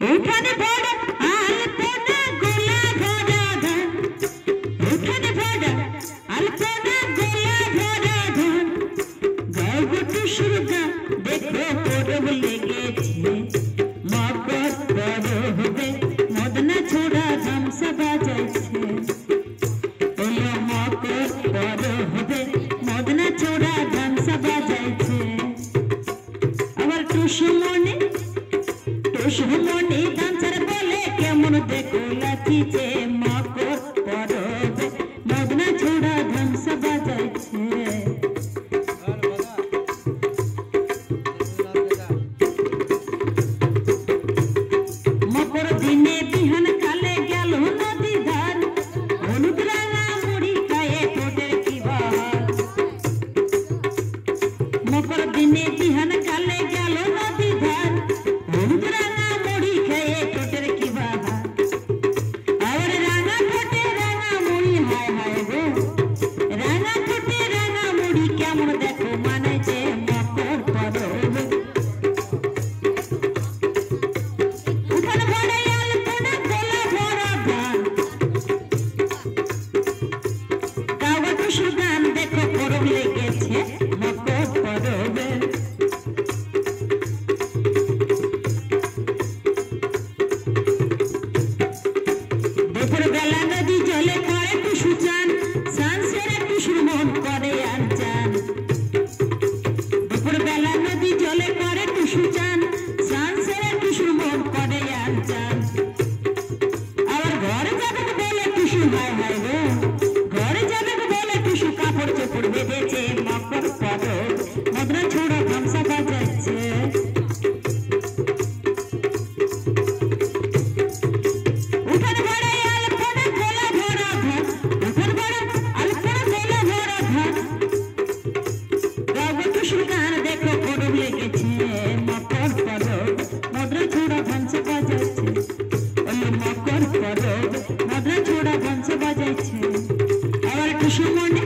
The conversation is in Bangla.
উঠানে ভরা আলপনা গোলা ভরা ধান, উঠানে ভরা আলপনা গোলা ভরা ধান। গাও গো টুসুর গান দেখো পরব লেগেছে, মকর পরবে মদনা ছোড়া ধামসা বাজাইছে। ওলো মকর পরবে মদনা ছোড়া ধামসা বাজাইছে। আবার টুসুমনি টুসুমনি ডান্সার বলে কেমন দেখো লাচিছে, মকর পরবে মদনা ছোড়া ধামসা বাজাইছে। মকর দিনে বিহান কালে গেল নদী ধার, হলুদ রাঙা মুড়ি খায়ে ঠোঁটের কি বাহার। মকর দিনে বিহান কালে গেল নদী ধার, হলুদ রাঙা মুড়ি খেয়ে ঠোঁটের কি বাহার। আর রাঙা ঠোঁটে রাঙা মুড়ি হায় হায় গো, রাঙা ঠোঁটে রাঙা মুড়ি কেমন দেখো মানাইছে মকর পরবে। উঠান ভরা আলপনা গোলা ভরা ধান, গাও গো টুসুর গান দেখো পরব লেগেছে, মকর পরবে। দুপুর বেলা নদী জলে করে টুসু চান, স্নান সেরে টুসুর মন করে আর চান। দুপুর বেলা নদী জলে করে টুসু চান, স্নান সেরে টুসুর মন করে আর চান। আবার ঘরে যাবে বলে টুসু হায় হায় গো, ঘরে যাবে বলে টুসু কাপড় চোপড় বেঁধেছে, মকর পরব মদনা ছোড়া ধামসা বাজাচ্ছে। উঠান ভরা আলপনা গোলা ভরা ধান, উঠান ভরা আলপনা গোলা ভরা ধান। গাও গো টুসুর গান দেখো পরব লেগেছে, মকর পরব মদনা ছোড়া ধামসা বাজাচ্ছে। ওলো মকর পরব মদনা ছোড়া ধামসা বাজাচ্ছে। আবার টুসুমনি